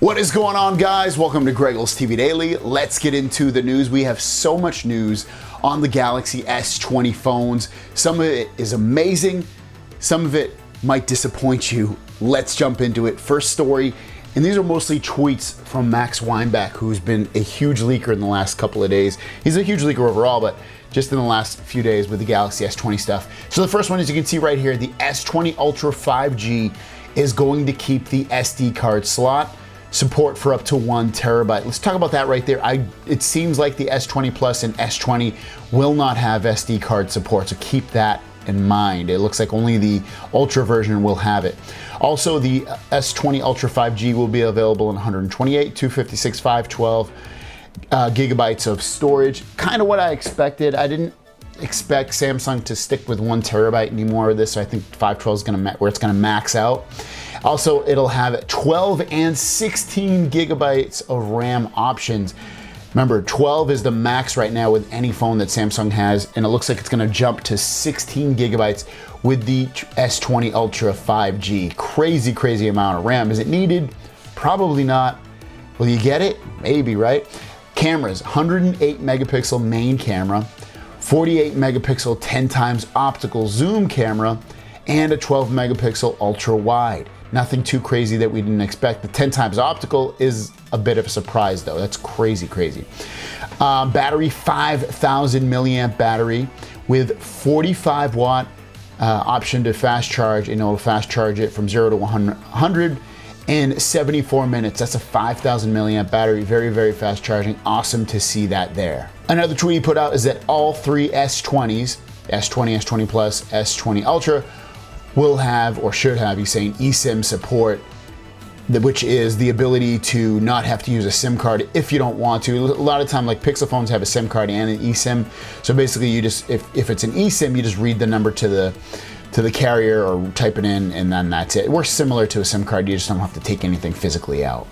What is going on, guys? Welcome to GregglesTV Daily. Let's get into the news. We have so much news on the Galaxy S20 phones. Some of it is amazing. Some of it might disappoint you. Let's jump into it. First story, and these are mostly tweets from Max Weinbach, who's been a huge leaker in the last couple of days. He's a huge leaker overall, but just in the last few days with the Galaxy S20 stuff. So the first one, as you can see right here, the S20 Ultra 5G is going to keep the SD card slot. Support for up to 1 terabyte. Let's talk about that right there. It seems like the S20 Plus and S20 will not have SD card support, so keep that in mind. It looks like only the Ultra version will have it. Also, the S20 Ultra 5G will be available in 128, 256, 512 gigabytes of storage. Kind of what I expected. I didn't expect Samsung to stick with 1 terabyte anymore of this, so I think 512 is going to where it's going to max out. Also, it'll have 12 and 16 gigabytes of RAM options. Remember, 12 is the max right now with any phone that Samsung has, and it looks like it's going to jump to 16 gigabytes with the S20 Ultra 5G. Crazy, crazy amount of RAM. Is it needed? Probably not. Will you get it? Maybe, right? Cameras, 108 megapixel main camera, 48 megapixel 10 times optical zoom camera, and a 12 megapixel ultra wide. Nothing too crazy that we didn't expect. The 10 times optical is a bit of a surprise though. That's crazy, crazy. Battery, 5,000 milliamp battery with 45 watt option to fast charge, and it'll fast charge it from 0 to 100 in 74 minutes. That's a 5,000 milliamp battery. Very, very fast charging. Awesome to see that there. Another tweet he put out is that all three S20s, S20, S20 Plus, S20 Ultra, will have, or should have, he's saying, eSIM support, which is the ability to not have to use a SIM card if you don't want to. A lot of time, like Pixel phones have a SIM card and an eSIM. So basically, you just, if it's an eSIM, you just read the number to the carrier or type it in, and then that's it. It works similar to a SIM card. You just don't have to take anything physically out.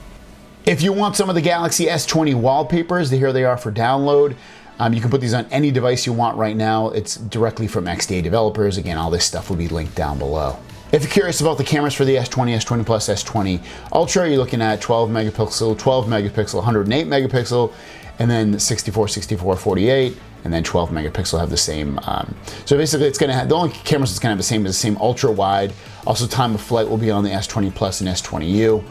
If you want some of the Galaxy S20 wallpapers, here they are for download. You can put these on any device you want right now. It's directly from XDA developers. Again, all this stuff will be linked down below. If you're curious about the cameras for the S20, S20 Plus, S20 Ultra, you're looking at 12 megapixel, 12 megapixel, 108 megapixel, and then 64, 64, 48, and then 12 megapixel have the same. So basically, it's going to have, the only cameras it's going to have the same is the same ultra wide. Also, time of flight will be on the S20 Plus and S20U.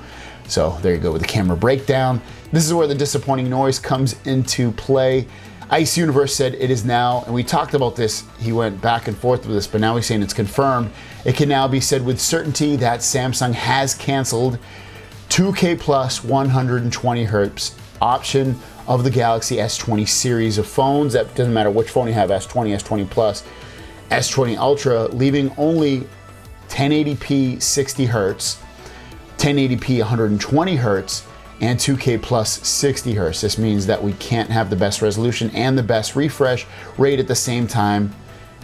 So there you go with the camera breakdown. This is where the disappointing noise comes into play. Ice Universe said it is now, and we talked about this, he went back and forth with this, but now he's saying it's confirmed. It can now be said with certainty that Samsung has canceled 2K plus 120 hertz option of the Galaxy S20 series of phones. That doesn't matter which phone you have, S20, S20 Plus, S20 Ultra, leaving only 1080p 60 hertz, 1080p 120 hertz, and 2K plus 60 hertz. This means that we can't have the best resolution and the best refresh rate at the same time.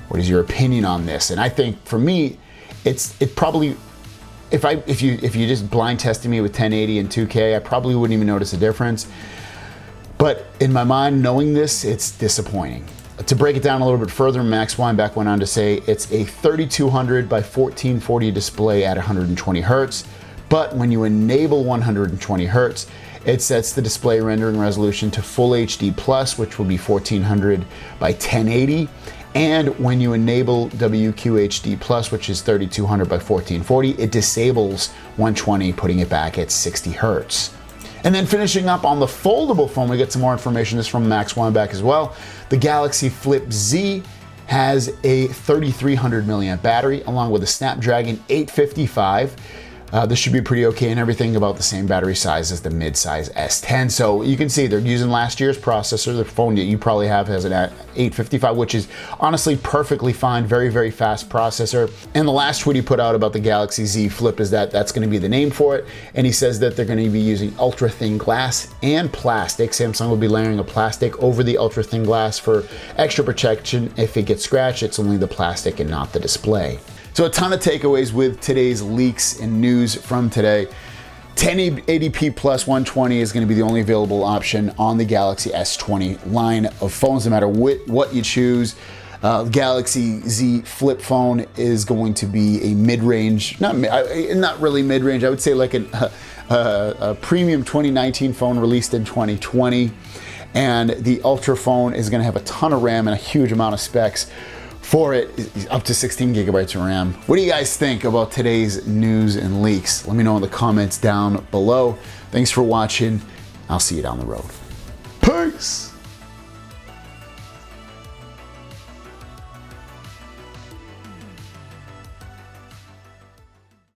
What is your opinion on this? And I think for me, it probably, if you just blind tested me with 1080 and 2K, I probably wouldn't even notice a difference. But in my mind, knowing this, it's disappointing. To break it down a little bit further, Max Weinbach went on to say it's a 3200 by 1440 display at 120 hertz. But when you enable 120 hertz, it sets the display rendering resolution to Full HD Plus, which will be 1400 by 1080. And when you enable WQHD Plus, which is 3200 by 1440, it disables 120, putting it back at 60 hertz. And then finishing up on the foldable phone, we get some more information. This is from Max Weinbach as well. The Galazy Flip Z has a 3300 milliamp battery along with a Snapdragon 855. This should be pretty okay, and everything about the same battery size as the mid-size S10. So you can see they're using last year's processor. The phone that you probably have has an 855, which is honestly perfectly fine. Very, very fast processor. And the last tweet he put out about the Galaxy Z Flip is that that's going to be the name for it. And he says that they're going to be using ultra thin glass and plastic. Samsung will be layering a plastic over the ultra thin glass for extra protection. If it gets scratched, it's only the plastic and not the display. So a ton of takeaways with today's leaks and news from today. 1080p plus 120 is going to be the only available option on the Galaxy S20 line of phones, no matter what you choose. Galaxy Z flip phone is going to be a mid-range, not really mid-range, I would say like a a premium 2019 phone released in 2020, and the Ultra phone is going to have a ton of RAM and a huge amount of specs for it, up to 16 gigabytes of RAM. What do you guys think about today's news and leaks? Let me know in the comments down below. Thanks for watching. I'll see you down the road. Peace!